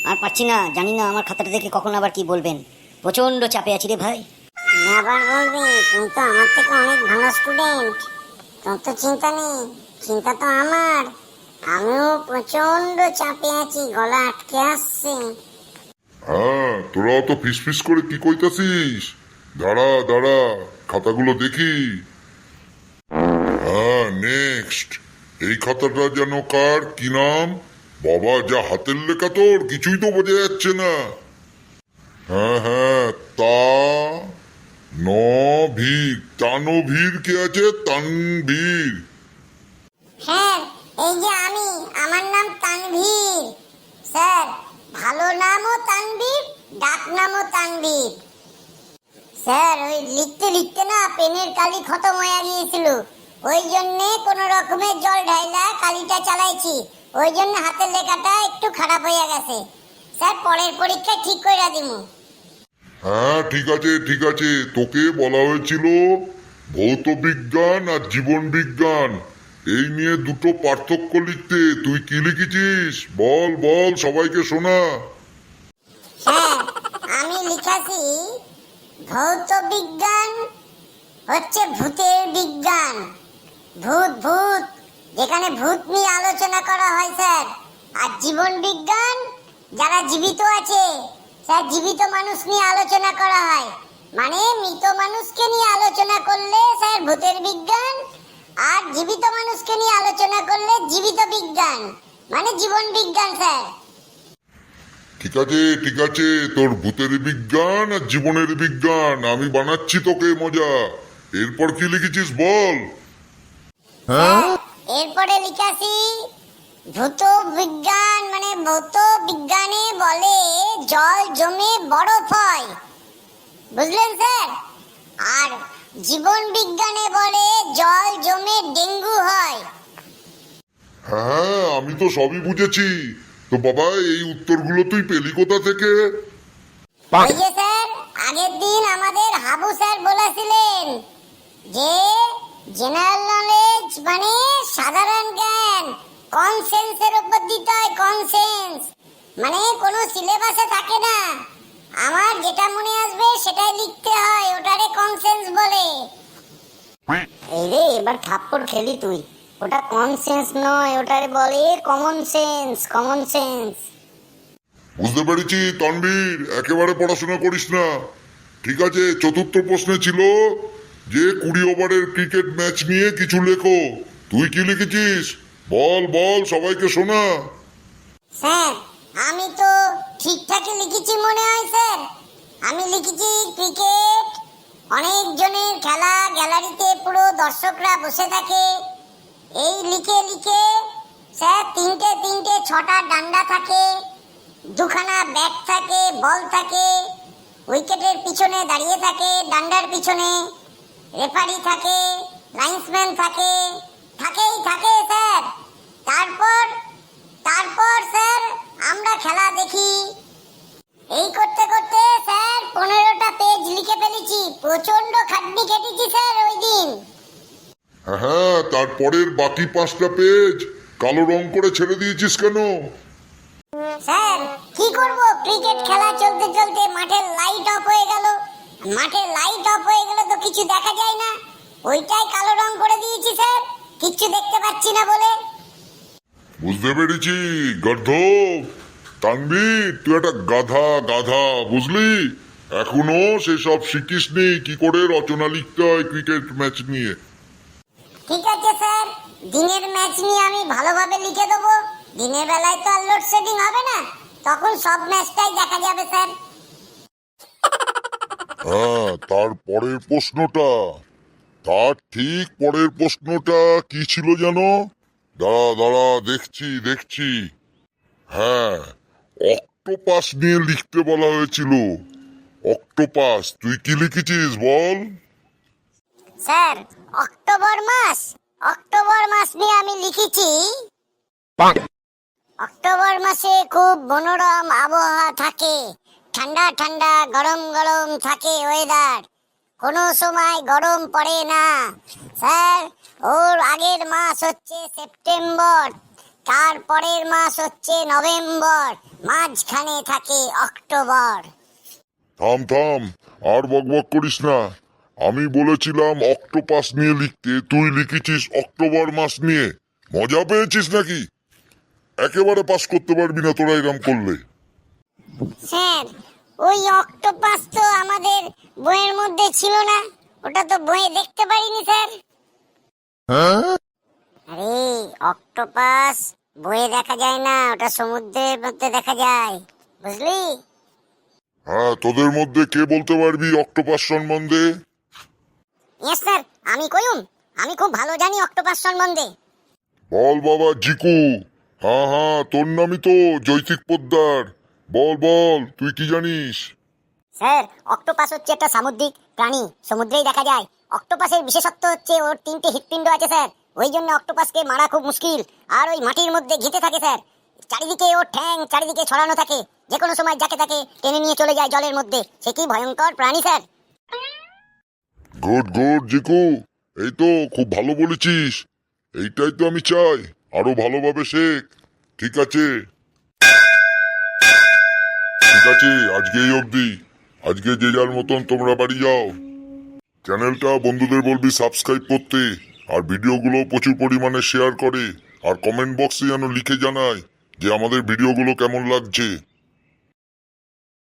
আর পারছি না, জানি না আমার খাতাটা দেখে কখন আবার কি বলবেন। প্রচন্ড চাপে আছি রে ভাই। আবার বলবি, তুমি তো আমার থেকে অনেক ভালো স্টুডেন্ট, তোর তো চিন্তা নেই, চিন্তা তো আমার। আমিও প্রচন্ড চাপে আছি, গলা আটকে আসছে। হ্যাঁ, তোরা তো ফিস করে কি কইতাছিস? দাঁড়া দাঁড়া, খাতাগুলো দেখি। হ্যাঁ, নেক্সট। এই খাতাটা যেন কার, কি নাম? বাবা, যা হাতের লেখা তোর, কিছুই তো বোঝা যাচ্ছে না। হ্যাঁ হ্যাঁ, নভীর, তানভীর কে আছে? তানভীর। স্যার, এই যে আমি, আমার নাম তানভীর। স্যার, ভালো নামও তানভীর, ডাক নামও তানভীর। স্যার, ওই লিখতে লিখতে না পেনের কালি খতম হয়ে গিয়েছিল, ওই জন্যে কোন রকমের জল ঢাইলা কালিটা চালাইছি, ওই জন্য হাতের লেখাটা একটু খারাপ হয়ে গেছে। স্যার, পরের পরীক্ষায় ঠিক করে দিমু। হ্যাঁ, ঠিক আছে ঠিক আছে, তোকে বলা হয়েছিল ভৌত বিজ্ঞান আর জীবন বিজ্ঞান, এই নিয়ে দুটো পার্থক্য লিখতে। তুই কি লিখেছিস বল বল, সবাইকে শোনা। হ্যাঁ, আমি লিখাছি ভৌত বিজ্ঞান হচ্ছে ভূতের বিজ্ঞান। ভূত ভূত, যেখানে ভূত নিয়ে আলোচনা করা হয় স্যার। আর জীবন বিজ্ঞান, যারা জীবিত আছে স্যার, জীবিত মানুষ নিয়ে আলোচনা করা হয়। মানে মৃত মানুষকে নিয়ে আলোচনা করলে স্যার ভূতের বিজ্ঞান, আর জীবিত মানুষকে নিয়ে আলোচনা করলে জীবিত বিজ্ঞান, মানে জীবন বিজ্ঞান স্যার। ঠিক আছে ঠিক আছে, তোর ভূতের বিজ্ঞান আর জীবনের বিজ্ঞান আমি বানাচ্ছি তোকে মজা। এরপর কি লিখেছিস বল। এরপরে লিখাছি ভূত বিজ্ঞান, মানে ভৌত বিজ্ঞানে বলে জল জমে বরফ হয়, বুঝলেন স্যার। আর জীবন বিজ্ঞানে বলে জল জমে ডেঙ্গু হয়। হ্যাঁ, আমি তো সবই বুঝেছি। তো বাবা, এই উত্তরগুলো তুই পেলি কোথা থেকে? ওই যে স্যার, আগের দিন আমাদের হাবু স্যার বলেছিলেন যে জেনারেল নলেজ মানে সাধারণ জ্ঞান, কনসেন্সের উপর দিতে হয়, কনসেন্স মানে কোনো সিলেবাসে থাকে না, আমার যেটা মনে আসবে সেটাই লিখতে হয়, ওটারে কনসেন্স বলে। এই রে, এবার থাপ্পড় খেলি তুই। ওটা কনসেন্স নয়, ওটারে বলে কমন সেন্স, কমন সেন্স। বুঝতে পেরেছি তানভীর, একেবারে পড়াশোনা করিস না। ঠিক আছে, চতুর্থ প্রশ্নে ছিল যে 20 ওভারের ক্রিকেট ম্যাচ নিয়ে কিছু লেখো। তুই কি লিখেছিস বল বল, সবাইকে শোনা। স্যার, আমি তো ঠিকঠাকই লিখেছি মনে হয় স্যার। আমি লিখেছি ক্রিকেট অনেক জনের খেলা, গ্যালারিতে পুরো দর্শকরা বসে থাকে। এই লিখে লিখে স্যার তিনটে তিনটে ছটা ডান্ডা থাকে, দুখানা ব্যাট থাকে, বল থাকে, উইকেটের পিছনে দাঁড়িয়ে থাকে, ডান্ডার পিছনে রেফারি থাকে, লাইন্সম্যান থাকে, থাকেই থাকে স্যার। তারপর তারপর স্যার আমরা খেলা দেখি। এই করতে করতে স্যার 15টা পেজ লিখে ফেলেছি, প্রচন্ড খাটনি কেটেছি স্যার ওই দিন। হ্যাঁ, তারপরের বাকি 5টা পেজ কালো রং করে ছেড়ে দিয়েছিস কেন? স্যার, কি করব, ক্রিকেট খেলা চলতে চলতে মাঠের লাইট অফ হয়ে গেল, মাঠের লাইট অফ হয়ে গেলে তো কিছু দেখা যায় না, ওইটাই কালো রং করে দিয়েছি স্যার, কিচ্ছু দেখতে পাচ্ছি না বলে। বুঝতে পেরেছি গর্ধব। তানভীর, তুই একটা গাধা গাধা, বুঝলি? এখনো সেসব শিখিসনি কি করে রচনা লিখতে হয় ক্রিকেট ম্যাচ নিয়ে। ঠিক আছে স্যার, দিনের ম্যাচ নিয়ে আমি ভালোভাবে লিখে দেবো। দিনের বেলায় তো আর লোডশেডিং হবে না, তখন সব ম্যাচটাই দেখা যাবে স্যার। হ্যাঁ, তার পরের প্রশ্নটা, তার ঠিক পরের প্রশ্নটা কি ছিল জানো? দাঁড়া দাঁড়া, দেখছি দেখছি। হ্যাঁ, অক্টোপাস নিয়ে লিখতে বলা হয়েছিল। অক্টোপাস, তুই কি লিখেছিস বল। স্যার, অক্টোবর মাস, অক্টোবর মাস নিয়ে আমি লিখেছি অক্টোবর মাসে খুব মনোরম আবহাওয়া থাকে, ঠান্ডা ঠান্ডা গরম গরম থাকে ওয়েদার, কোনো সময় গরম পড়ে না। স্যার, ওর আগের মাস হচ্ছে সেপ্টেম্বর, তারপরের মাস হচ্ছে নভেম্বর, মাঝখানে থাকে অক্টোবর। থাম থাম, আর বকবক করিস না। আমি বলেছিলাম অক্টোপাস নিয়ে লিখতে, তুই লিখেছিস অক্টোবর মাস নিয়ে। মজা পেয়েছিস নাকি? একেবারে পাস করতে পারবি না তোরা এরম করলে। স্যার, ওই অক্টোপাস তো আমাদের বইয়ের মধ্যে ছিল না, ওটা তো বইয়ে দেখতে পারিনি স্যার। আরে অক্টোপাস বইয়ে দেখা যায় না, ওটা সমুদ্রের মধ্যে দেখা যায়, বুঝলি? হ্যাঁ, তোদের মধ্যে কে বলতে পারবি অক্টোপাস সম্বন্ধে? ইয়েস স্যার, আমি কইুম, আমি খুব ভালো জানি অক্টোপাস সম্বন্ধে। বল বাবা জিকু। হ্যাঁ হ্যাঁ, তোর নামই তো জৈতিক পোদ্দার। বল বল, তুই কি জানিস? স্যার, অক্টোপাস হচ্ছে একটা সামুদ্রিক প্রাণী, সমুদ্রেই দেখা যায়। অক্টোপাসের বিশেষত্ব হচ্ছে ওর 3টে হৃৎপিণ্ড আছে স্যার, ওই জন্য অক্টোপাসকে মারা খুব মুশকিল। আর ওই মাটির মধ্যে ঘেঁটে থাকে স্যার, চারিদিকে ওর ঠ্যাং চারিদিকে ছড়ানো থাকে, যে কোনো সময় যাকে তাকে টেনে নিয়ে চলে যায় জলের মধ্যে। সে কি ভয়ঙ্কর প্রাণী স্যার। গুড গুড জিকু, এই তো খুব ভালো বলেছিস। এইটাই তো আমি চাই, আরো ভালোভাবে শেখ। ঠিক আছে ঠিক আছে, আজকে এই অবধি। আজকে যে যার মতন তোমরা বাড়ি যাও। চ্যানেলটা বন্ধুদের বলবি সাবস্ক্রাইব করতে, আর ভিডিওগুলো প্রচুর পরিমাণে শেয়ার করে, আর কমেন্ট বক্সে যেন লিখে জানায় যে আমাদের ভিডিওগুলো কেমন লাগছে।